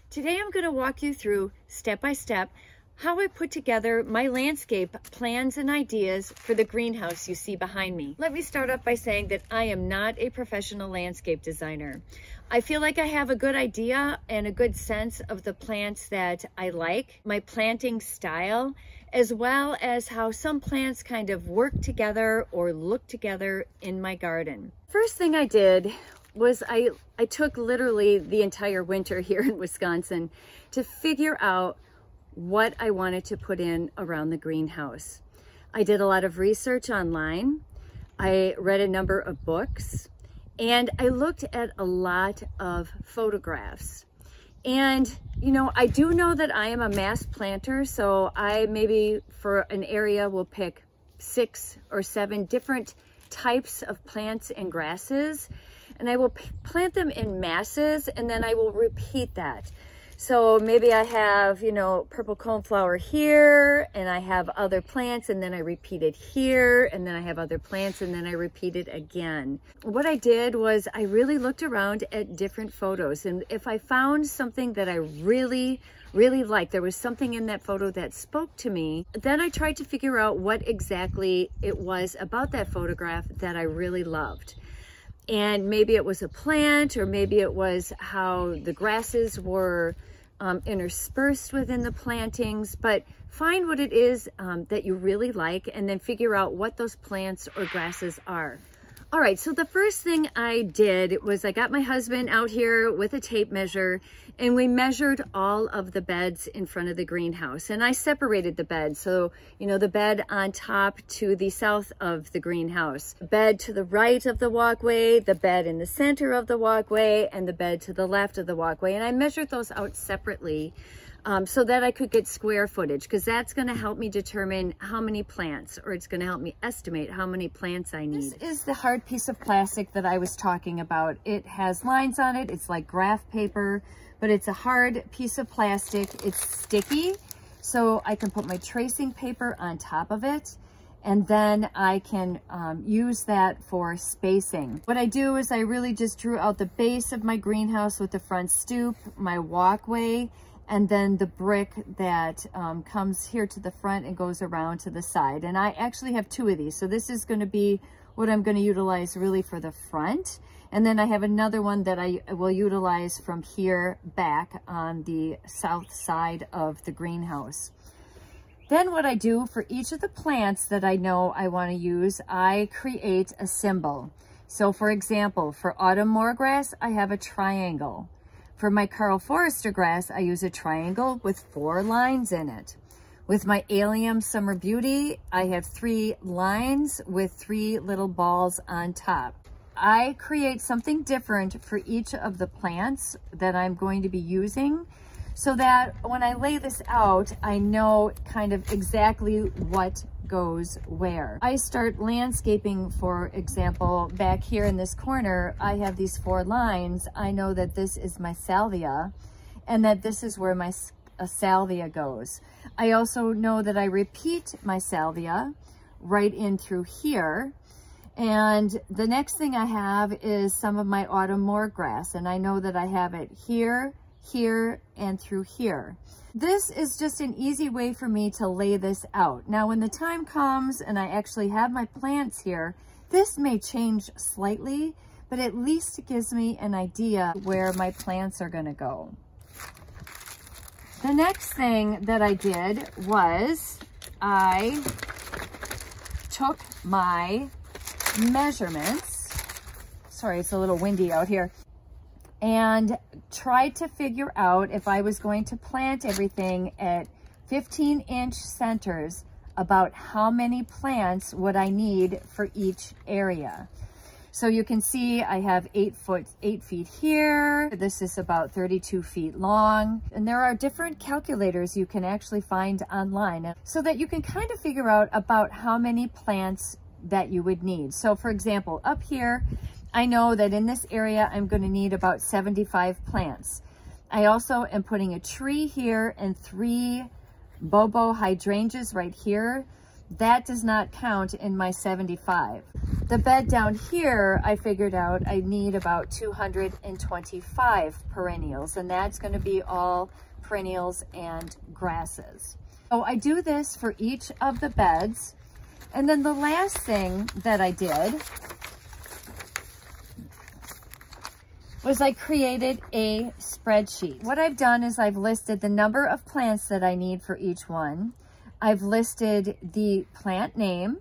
Today I'm going to walk you through step by step how I put together my landscape plans and ideas for the greenhouse you see behind me. Let me start off by saying that I am not a professional landscape designer. I feel like I have a good idea and a good sense of the plants that I like, my planting style, as well as how some plants kind of work together or look together in my garden. First thing I did was I took literally the entire winter here in Wisconsin to figure out what I wanted to put in around the greenhouse. I did a lot of research online. I read a number of books and I looked at a lot of photographs. And, you know, I do know that I am a mass planter, so I maybe for an area will pick 6 or 7 different types of plants and grasses, and I will plant them in masses, and then I will repeat that. So maybe I have, you know, purple coneflower here, and I have other plants, and then I repeat it here, and then I have other plants, and then I repeat it again. What I did was I really looked around at different photos, and if I found something that I really liked, there was something in that photo that spoke to me, then I tried to figure out what exactly it was about that photograph that I really loved. And maybe it was a plant, or maybe it was how the grasses were interspersed within the plantings, but find what it is that you really like and then figure out what those plants or grasses are. All right, so the first thing I did was I got my husband out here with a tape measure and we measured all of the beds in front of the greenhouse, and I separated the beds. So, you know, the bed on top to the south of the greenhouse, the bed to the right of the walkway, the bed in the center of the walkway, and the bed to the left of the walkway. And I measured those out separately so that I could get square footage, because that's going to help me determine how many plants, or it's going to help me estimate how many plants I need. This is the hard piece of plastic that I was talking about. It has lines on it. It's like graph paper, but it's a hard piece of plastic. It's sticky, so I can put my tracing paper on top of it, and then I can use that for spacing. What I do is I really just drew out the base of my greenhouse with the front stoop, my walkway, and then the brick that comes here to the front and goes around to the side. And I actually have 2 of these. So this is going to be what I'm going to utilize really for the front. And then I have another one that I will utilize from here back on the south side of the greenhouse. Then what I do for each of the plants that I know I want to use, I create a symbol. So for example, for autumn moorgrass, I have a triangle. For my Karl Forester grass, I use a triangle with 4 lines in it. With my Allium Summer Beauty, I have 3 lines with 3 little balls on top. I create something different for each of the plants that I'm going to be using, so that when I lay this out, I know kind of exactly what goes where. I start landscaping, for example, back here in this corner, I have these 4 lines. I know that this is my salvia and that this is where my salvia goes. I also know that I repeat my salvia right in through here. And the next thing I have is some of my autumn moorgrass, and I know that I have it here, here, and through here. This is just an easy way for me to lay this out. Now, when the time comes and I actually have my plants here, this may change slightly, but at least it gives me an idea where my plants are going to go. The next thing that I did was I took my measurements. Sorry, it's a little windy out here. And tried to figure out if I was going to plant everything at 15-inch centers, about how many plants would I need for each area. So you can see I have 8 feet here. This is about 32 feet long. And there are different calculators you can actually find online so that you can kind of figure out about how many plants that you would need. So for example, up here, I know that in this area, I'm going to need about 75 plants. I also am putting a tree here and 3 bobo hydrangeas right here. That does not count in my 75. The bed down here, I figured out I need about 225 perennials, and that's going to be all perennials and grasses. So I do this for each of the beds. And then the last thing that I did was I created a spreadsheet. What I've done is I've listed the number of plants that I need for each one. I've listed the plant name.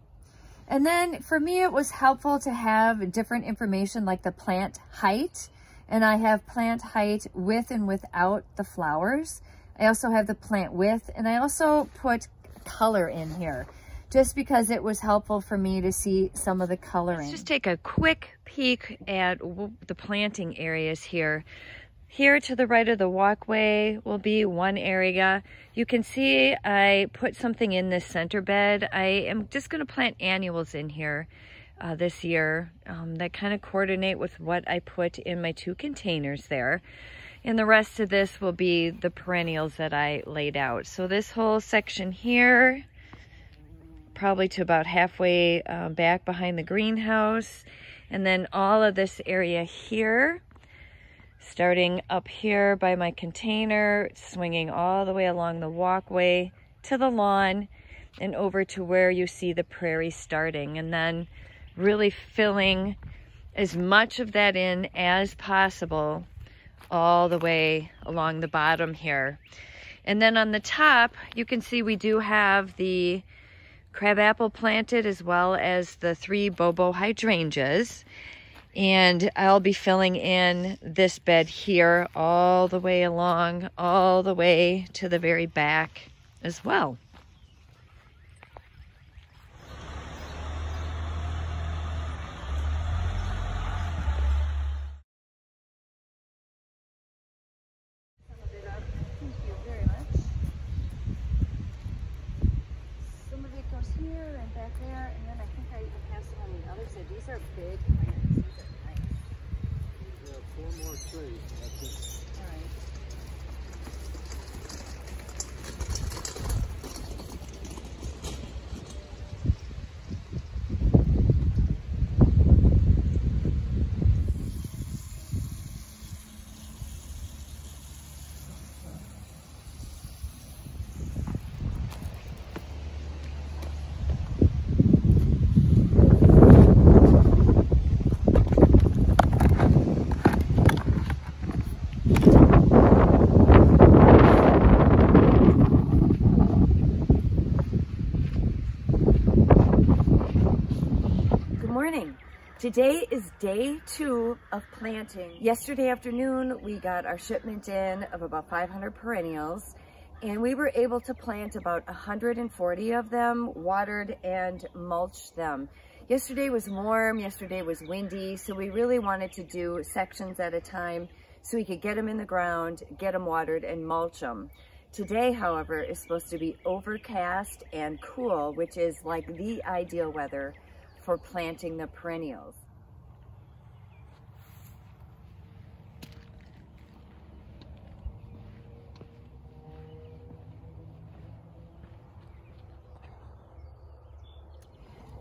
And then for me, it was helpful to have different information like the plant height. And I have plant height with and without the flowers. I also have the plant width, and I also put color in here just because it was helpful for me to see some of the coloring. Let's just take a quick peek at the planting areas here. Here to the right of the walkway will be one area. You can see I put something in this center bed. I am just going to plant annuals in here this year that kind of coordinate with what I put in my 2 containers there. And the rest of this will be the perennials that I laid out. So this whole section here, probably to about halfway back behind the greenhouse. And then all of this area here, starting up here by my container, swinging all the way along the walkway to the lawn and over to where you see the prairie starting. And then really filling as much of that in as possible all the way along the bottom here. And then on the top, you can see we do have the crabapple planted as well as the 3 bobo hydrangeas. And I'll be filling in this bed here all the way along, all the way to the very back as well. Here and back there, and then I think I even have some on the other side. These are big plants. These are nice. We have 4 more trees. That's it. All right. Today is day 2 of planting. Yesterday afternoon, we got our shipment in of about 500 perennials, and we were able to plant about 140 of them, watered and mulched them. Yesterday was warm, yesterday was windy, so we really wanted to do sections at a time so we could get them in the ground, get them watered, and mulch them. Today, however, is supposed to be overcast and cool, which is like the ideal weather for planting the perennials.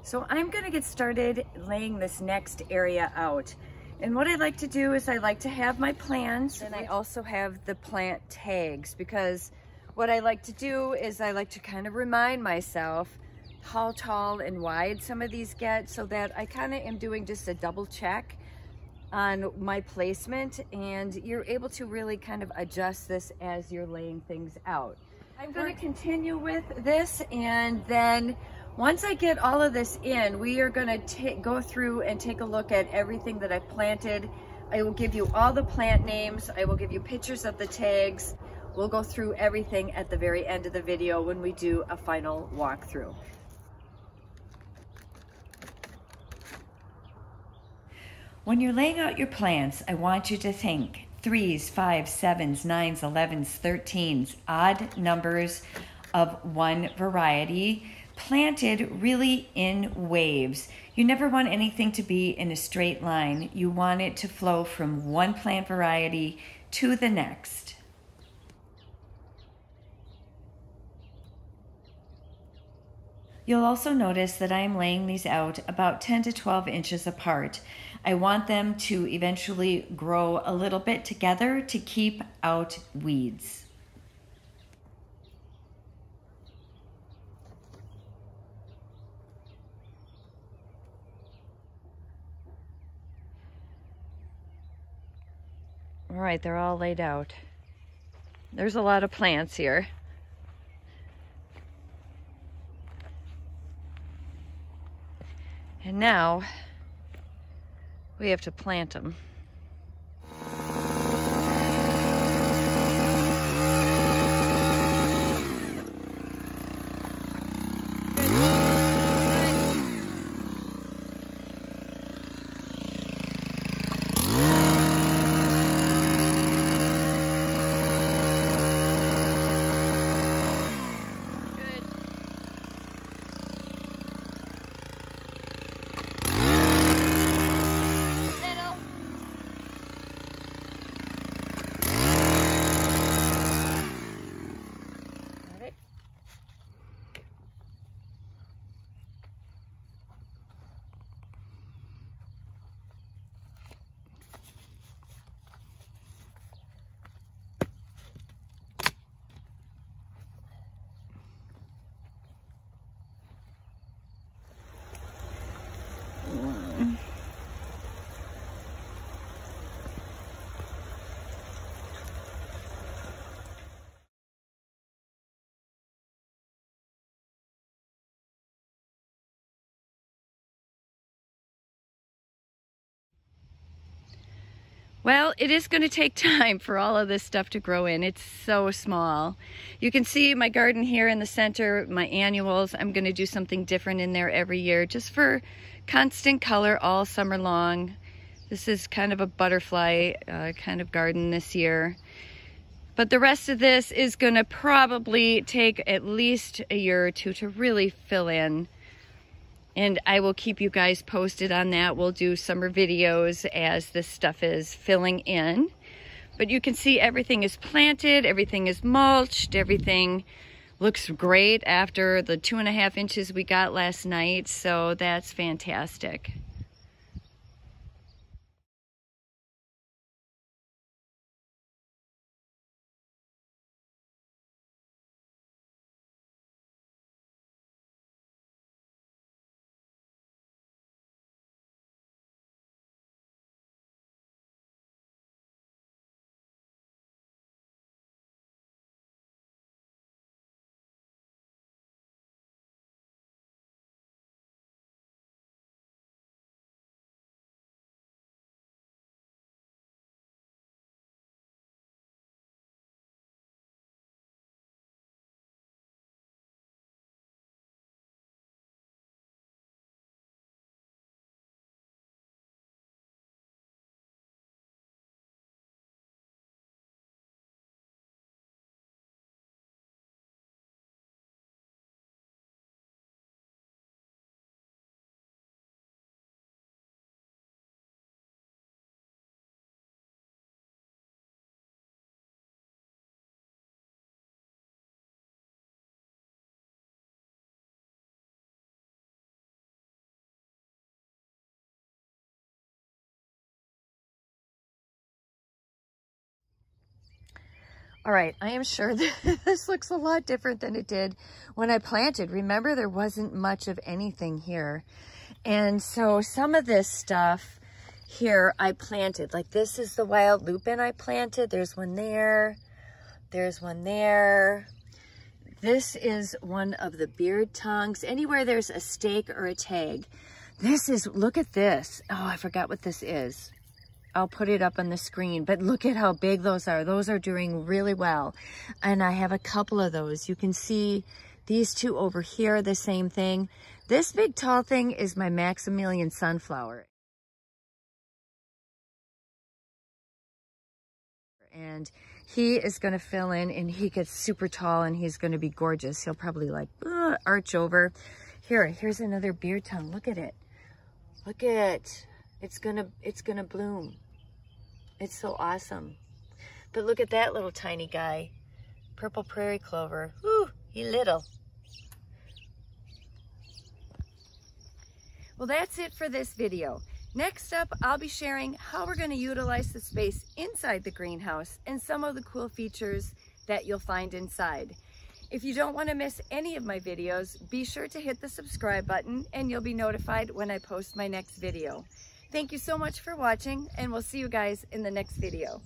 So I'm gonna get started laying this next area out. And what I like to do is I like to have my plants, and I also have the plant tags, because what I like to do is I like to kind of remind myself how tall and wide some of these get, so that I kind of am doing just a double check on my placement, and you're able to really kind of adjust this as you're laying things out. I'm going to continue with this, and then once I get all of this in, we are going to go through and take a look at everything that I've planted. I will give you all the plant names. I will give you pictures of the tags. We'll go through everything at the very end of the video when we do a final walkthrough. When you're laying out your plants, I want you to think 3s, 5s, 7s, 9s, 11s, 13s, odd numbers of one variety, planted really in waves. You never want anything to be in a straight line. You want it to flow from one plant variety to the next. You'll also notice that I am laying these out about 10 to 12 inches apart. I want them to eventually grow a little bit together to keep out weeds. All right, they're all laid out. There's a lot of plants here. And now we have to plant them. Well, it is going to take time for all of this stuff to grow in. It's so small. You can see my garden here in the center, my annuals. I'm going to do something different in there every year just for constant color all summer long. This is kind of a butterfly kind of garden this year. But the rest of this is going to probably take at least a year or two to really fill in. And I will keep you guys posted on that. We'll do summer videos as this stuff is filling in. But you can see everything is planted, everything is mulched, everything looks great after the 2.5 inches we got last night. So that's fantastic. All right, I am sure that this looks a lot different than it did when I planted. Remember, there wasn't much of anything here. And so some of this stuff here I planted. Like this is the wild lupin I planted. There's one there. There's one there. This is one of the beard tongues. Anywhere there's a stake or a tag. This is, look at this. Oh, I forgot what this is. I'll put it up on the screen, but look at how big those are. Those are doing really well. And I have a couple of those. You can see these two over here, the same thing. This big tall thing is my Maximilian sunflower. And he is gonna fill in and he gets super tall and he's gonna be gorgeous. He'll probably like arch over. Here's another beard tongue. Look at it. Look at, it's gonna bloom. It's so awesome. But look at that little tiny guy. Purple prairie clover. Whew, he little. Well, that's it for this video. Next up, I'll be sharing how we're going to utilize the space inside the greenhouse and some of the cool features that you'll find inside. If you don't want to miss any of my videos, be sure to hit the subscribe button and you'll be notified when I post my next video. Thank you so much for watching, and we'll see you guys in the next video.